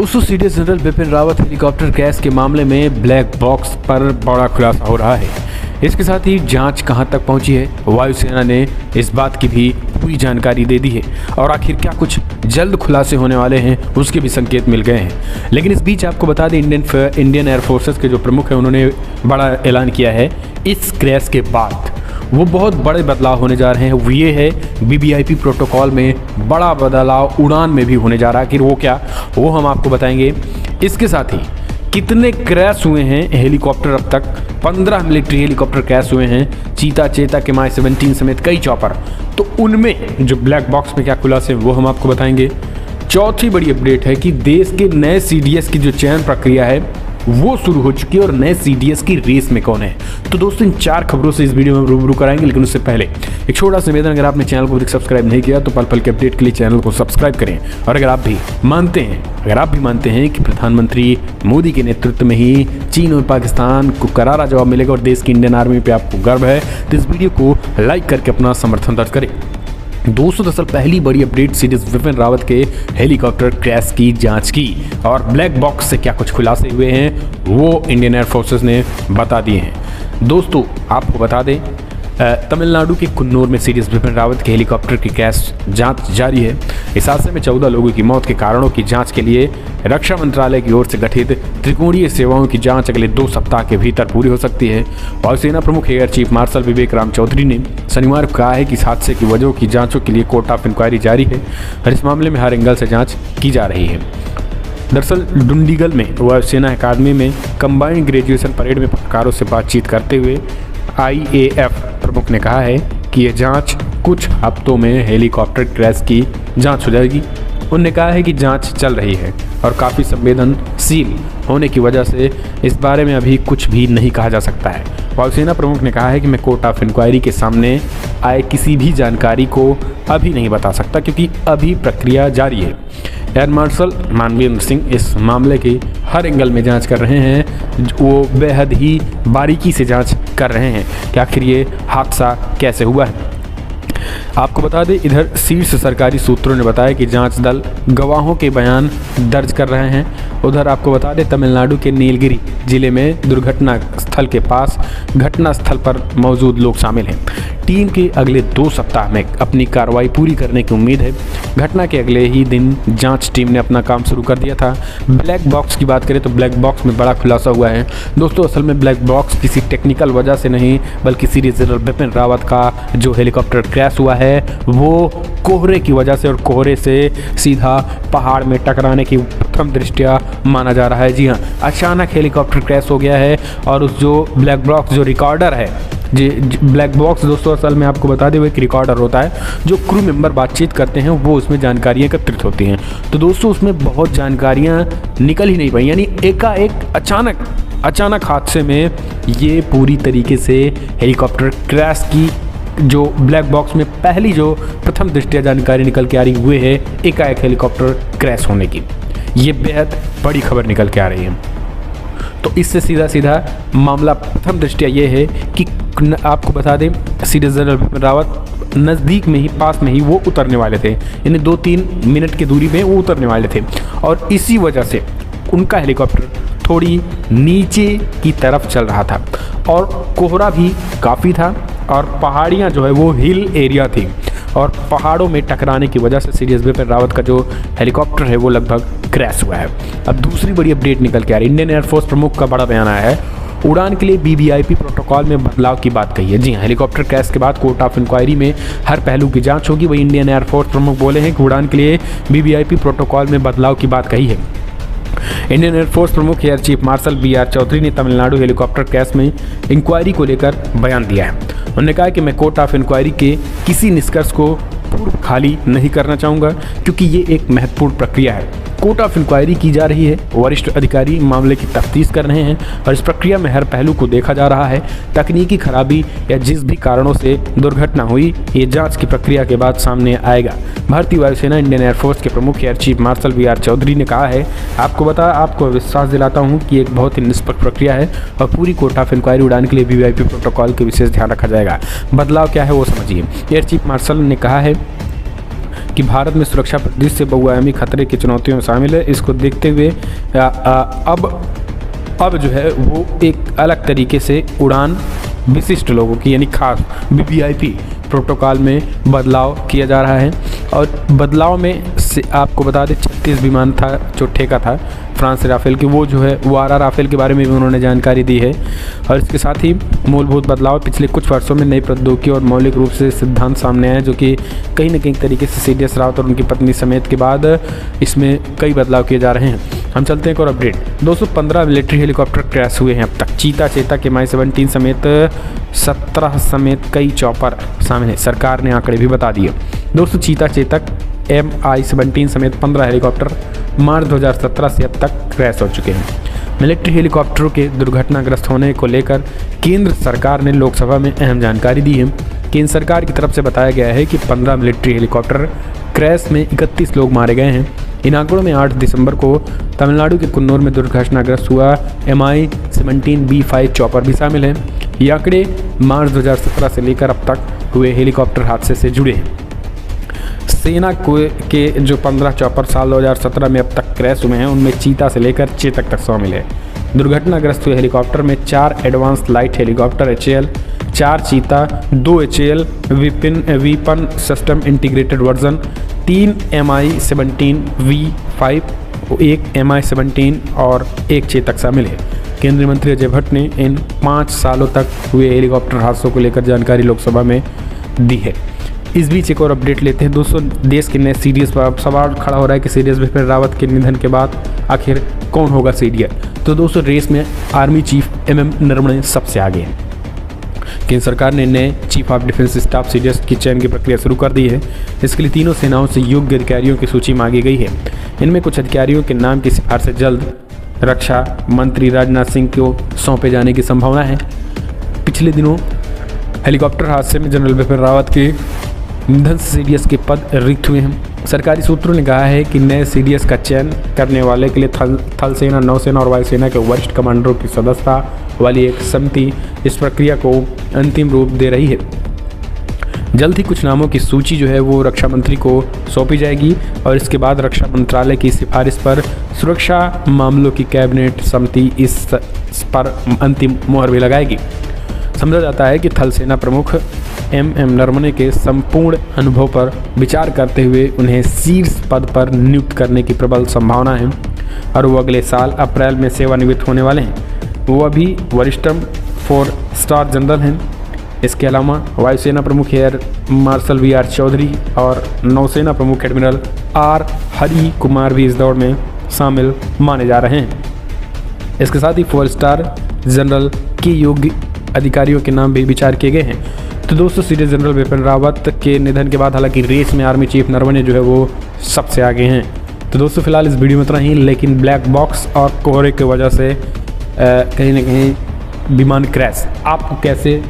दोस्तों, CDS general Bipin Rawat helicopter crash के मामले में ब्लैक बॉक्स पर बड़ा खुलासा हो रहा है। इसके साथ ही जांच कहां तक पहुंची है, वायुसेना ने इस बात की भी पूरी जानकारी दे दी है और आखिर क्या कुछ जल्द खुलासे होने वाले हैं उसके भी संकेत मिल गए हैं। लेकिन इस बीच आपको बता दें, इंडियन एयरफोर्सेस के जो प्रमुख हैं उन्होंने बड़ा ऐलान किया है। इस क्रैश के बाद वो बहुत बड़े बदलाव होने जा रहे हैं। वो ये है, वीवीआईपी प्रोटोकॉल में बड़ा बदलाव उड़ान में भी होने जा रहा है। कि वो क्या, वो हम आपको बताएंगे। इसके साथ ही कितने क्रैश हुए हैं हेलीकॉप्टर, अब तक 15 मिलिट्री हेलीकॉप्टर क्रैश हुए हैं, चीता, चेता के माई 17 समेत कई चॉपर। तो उनमें जो ब्लैक बॉक्स में क्या खुलासे हैं वो हम आपको बताएंगे। चौथी बड़ी अपडेट है कि देश के नए सीडीएस की जो चयन प्रक्रिया है वो शुरू हो चुकी है और नए सीडीएस की रेस में कौन है। तो दोस्तों, इन 4 खबरों से इस वीडियो में रूबरू कराएंगे। लेकिन उससे पहले एक छोटा सा निवेदन, अगर आपने चैनल को अभी सब्सक्राइब नहीं किया तो पल पल के अपडेट के लिए चैनल को सब्सक्राइब करें। और अगर आप भी मानते हैं कि प्रधानमंत्री मोदी के नेतृत्व में ही चीन और पाकिस्तान को करारा जवाब मिलेगा और देश की इंडियन आर्मी पे आपको गर्व है, तो इस वीडियो को लाइक करके अपना समर्थन दर्ज करें। दोस्तों, दरअसल पहली बड़ी अपडेट सीडीएस बिपिन रावत के हेलीकॉप्टर क्रैश की जांच की और ब्लैक बॉक्स से क्या कुछ खुलासे हुए हैं वो इंडियन एयरफोर्सेस ने बता दिए हैं। दोस्तों, आपको बता दें, तमिलनाडु के कुन्नूर में सीडीएस बिपिन रावत के हेलीकॉप्टर की क्रैश जांच जारी है। इस हादसे में 14 लोगों की मौत के कारणों की जांच के लिए रक्षा मंत्रालय की ओर से गठित त्रिकोणीय सेवाओं की जांच अगले 2 सप्ताह के भीतर पूरी हो सकती है। वायुसेना प्रमुख एयर चीफ मार्शल विवेक राम चौधरी ने शनिवार को कहा है कि इस हादसे की वजहों की जांचों के लिए कोर्ट ऑफ इंक्वायरी जारी है और इस मामले में हर एंगल से जाँच की जा रही है। दरअसल डुंडीगल में वायुसेना अकादमी में कंबाइंड ग्रेजुएशन परेड में पत्रकारों से बातचीत करते हुए IAF प्रमुख ने कहा है कि यह जांच कुछ हफ्तों में हेलीकॉप्टर क्रैश की जांच हो जाएगी। उन्होंने कहा है कि जांच चल रही है और काफ़ी संवेदनशील होने की वजह से इस बारे में अभी कुछ भी नहीं कहा जा सकता है। वायुसेना प्रमुख ने कहा है कि मैं कोर्ट ऑफ इंक्वायरी के सामने आए किसी भी जानकारी को अभी नहीं बता सकता क्योंकि अभी प्रक्रिया जारी है। एयर मार्शल मानवेंद्र सिंह इस मामले की हर एंगल में जांच कर रहे हैं। वो बेहद ही बारीकी से जांच कर रहे हैं कि आखिर ये हादसा कैसे हुआ है। आपको बता दें, इधर शीर्ष सरकारी सूत्रों ने बताया कि जांच दल गवाहों के बयान दर्ज कर रहे हैं। उधर आपको बता दें, तमिलनाडु के नीलगिरी जिले में दुर्घटना स्थल के पास घटना स्थल पर मौजूद लोग शामिल हैं। टीम के अगले 2 सप्ताह में अपनी कार्रवाई पूरी करने की उम्मीद है। घटना के अगले ही दिन जांच टीम ने अपना काम शुरू कर दिया था। ब्लैक बॉक्स की बात करें तो ब्लैक बॉक्स में बड़ा खुलासा हुआ है। दोस्तों, असल में ब्लैक बॉक्स किसी टेक्निकल वजह से नहीं बल्कि सीडीएस जनरल बिपिन रावत का जो हेलीकॉप्टर क्रैश हुआ है वो कोहरे की वजह से और कोहरे से सीधा पहाड़ में टकराने की प्रथम दृष्टया माना जा रहा है। जी हाँ, अचानक हेलीकॉप्टर क्रैश हो गया है और उस जो ब्लैक बॉक्स जो रिकॉर्डर है, जी ब्लैक बॉक्स दोस्तों असल में आपको बता दें वो एक रिकॉर्डर होता है। जो क्रू मेंबर बातचीत करते हैं वो उसमें जानकारियाँ एकत्रित होती हैं। तो दोस्तों, उसमें बहुत जानकारियाँ निकल ही नहीं पाई, यानी एकाएक अचानक हादसे में ये पूरी तरीके से हेलीकॉप्टर क्रैश की जो ब्लैक बॉक्स में पहली जो प्रथम दृष्टया जानकारी निकल के आ रही हुई है एकाएक हेलीकॉप्टर क्रैश होने की। ये बेहद बड़ी खबर निकल के आ रही है। तो इससे सीधा मामला प्रथम दृष्टया ये है कि आपको बता दें, सीडीएस जनरल बिपिन रावत नज़दीक में ही, पास में ही वो उतरने वाले थे, यानी 2-3 मिनट की दूरी में वो उतरने वाले थे और इसी वजह से उनका हेलीकॉप्टर थोड़ी नीचे की तरफ चल रहा था और कोहरा भी काफ़ी था और पहाड़ियाँ जो है वो हिल एरिया थी और पहाड़ों में टकराने की वजह से सीडीएस बिपिन रावत का जो हेलीकॉप्टर है वो लगभग क्रैश हुआ है। अब दूसरी बड़ी अपडेट निकल के आ रही है। इंडियन एयरफोर्स प्रमुख का बड़ा बयान आया है। उड़ान के लिए वीवीआईपी प्रोटोकॉल में बदलाव की बात कही है। जी हाँ, हेलीकॉप्टर क्रैश के बाद कोर्ट ऑफ इंक्वायरी में हर पहलू की जांच होगी। वही इंडियन एयरफोर्स प्रमुख बोले हैं कि उड़ान के लिए वीवीआईपी प्रोटोकॉल में बदलाव की बात कही है। इंडियन एयरफोर्स प्रमुख air chief marshal BR Chaudhari ने तमिलनाडु हेलीकॉप्टर क्रैश में इंक्वायरी को लेकर बयान दिया है। उन्होंने कहा कि मैं कोर्ट ऑफ इंक्वायरी के किसी निष्कर्ष को पूर्व खाली नहीं करना चाहूँगा क्योंकि ये एक महत्वपूर्ण प्रक्रिया है। कोर्ट ऑफ इंक्वायरी की जा रही है, वरिष्ठ अधिकारी मामले की तफ्तीश कर रहे हैं और इस प्रक्रिया में हर पहलू को देखा जा रहा है। तकनीकी खराबी या जिस भी कारणों से दुर्घटना हुई ये जांच की प्रक्रिया के बाद सामने आएगा। भारतीय वायुसेना इंडियन एयरफोर्स के प्रमुख air chief marshal BR Chaudhari ने कहा है, आपको विश्वास दिलाता हूँ कि एक बहुत ही निष्पक्ष प्रक्रिया है और पूरी कोर्ट ऑफ इंक्वायरी उड़ान के लिए वीवीआईपी प्रोटोकॉल के विशेष ध्यान रखा जाएगा। बदलाव क्या है वो समझिए। एयर चीफ मार्शल ने कहा है कि भारत में सुरक्षा परिदृश्य से बहुआयामी खतरे की चुनौतियों में शामिल है। इसको देखते हुए अब जो है वो एक अलग तरीके से उड़ान विशिष्ट लोगों की यानी खास वीवीआईपी प्रोटोकॉल में बदलाव किया जा रहा है। और बदलाव में से आपको बता दें 36 विमान था जो ठेका था फ्रांस से राफेल की, वो जो है वो आर राफेल के बारे में भी उन्होंने जानकारी दी है। और इसके साथ ही मूलभूत बदलाव पिछले कुछ वर्षों में नई प्रौद्योगिकी और मौलिक रूप से सिद्धांत सामने आए जो कि कहीं ना कहीं तरीके से सीडीएस रावत और उनकी पत्नी समेत के बाद इसमें कई बदलाव किए जा रहे हैं। हम चलते हैं एक और अपडेट। 215 मिलिट्री हेलीकॉप्टर क्रैश हुए हैं अब तक। चीता चेतक MI-17 समेत 17 समेत कई चॉपर शामिल हैं, सरकार ने आंकड़े भी बता दिए। दोस्तों चीता चेतक MI-17 समेत 15 हेलीकॉप्टर मार्च 2017 से अब तक क्रैश हो चुके हैं। मिलिट्री हेलीकॉप्टरों के दुर्घटनाग्रस्त होने को लेकर केंद्र सरकार ने लोकसभा में अहम जानकारी दी है। केंद्र सरकार की तरफ से बताया गया है कि 15 मिलिट्री हेलीकॉप्टर क्रैश में 31 लोग मारे गए हैं। इन आंकड़ों में 8 दिसंबर को तमिलनाडु के कुन्नूर में दुर्घटनाग्रस्त हुआ MI-17 B5 चॉपर भी शामिल है। ये आंकड़े मार्च 2017 से लेकर अब तक हुए हेलीकॉप्टर हादसे से जुड़े हैं। सेना के जो 15 चॉपर साल 2017 में अब तक क्रैश हुए हैं उनमें चीता से लेकर चेतक तक शामिल है। दुर्घटनाग्रस्त हुए हेलीकॉप्टर में 4 एडवांस लाइट हेलीकॉप्टर HAL, 4 चीता, 2 HAL weapon system integrated version, 3 MI-17 V5, 1 MI-17 और 1 चेतक शामिल है। केंद्रीय मंत्री अजय भट्ट ने इन 5 सालों तक हुए हेलीकॉप्टर हादसों को लेकर जानकारी लोकसभा में दी है। इस बीच एक और अपडेट लेते हैं। दोस्तों देश के नए CDS पर अब सवाल खड़ा हो रहा है कि CDS बिपिन रावत के निधन के बाद आखिर कौन होगा CDS। तो दोस्तों रेस में आर्मी चीफ MM नरवणे सबसे आगे हैं। केंद्र सरकार ने नए chief of defence staff CDS की चयन की प्रक्रिया शुरू कर दी है। इसके लिए तीनों सेनाओं से योग्य अधिकारियों की सूची मांगी गई है। इनमें कुछ अधिकारियों के नाम की सिफारिश जल्द रक्षा मंत्री राजनाथ सिंह को सौंपे जाने की संभावना है। पिछले दिनों हेलीकॉप्टर हादसे में जनरल बिपिन रावत के निधन से CDS के पद रिक्त हुए हैं। सरकारी सूत्रों ने कहा है कि नए CDS का चयन करने वाले के लिए थल सेना, नौसेना और वायुसेना के वरिष्ठ कमांडरों की सदस्यता वाली एक समिति इस प्रक्रिया को अंतिम रूप दे रही है। जल्द ही कुछ नामों की सूची जो है वो रक्षा मंत्री को सौंपी जाएगी और इसके बाद रक्षा मंत्रालय की सिफारिश पर सुरक्षा मामलों की कैबिनेट समिति इस पर अंतिम मोहर भी लगाएगी। समझा जाता है कि थल सेना प्रमुख MM नरवणे के संपूर्ण अनुभव पर विचार करते हुए उन्हें शीर्ष पद पर नियुक्त करने की प्रबल संभावना है और वो अगले साल अप्रैल में सेवानिवृत्त होने वाले हैं। वो अभी वरिष्ठतम 4 स्टार जनरल हैं। इसके अलावा वायुसेना प्रमुख एयर मार्शल VR चौधरी और नौसेना प्रमुख एडमिरल R हरि कुमार भी इस दौड़ में शामिल माने जा रहे हैं। इसके साथ ही 4 स्टार जनरल के योग्य अधिकारियों के नाम भी विचार किए गए हैं। तो दोस्तों CDS जनरल बिपिन रावत के निधन के बाद हालांकि रेस में आर्मी चीफ नरवणे जो है वो सबसे आगे हैं। तो दोस्तों फिलहाल इस वीडियो में इतना ही, लेकिन ब्लैक बॉक्स और कोहरे की वजह से कहीं ना कहीं विमान क्रैश आपको कैसे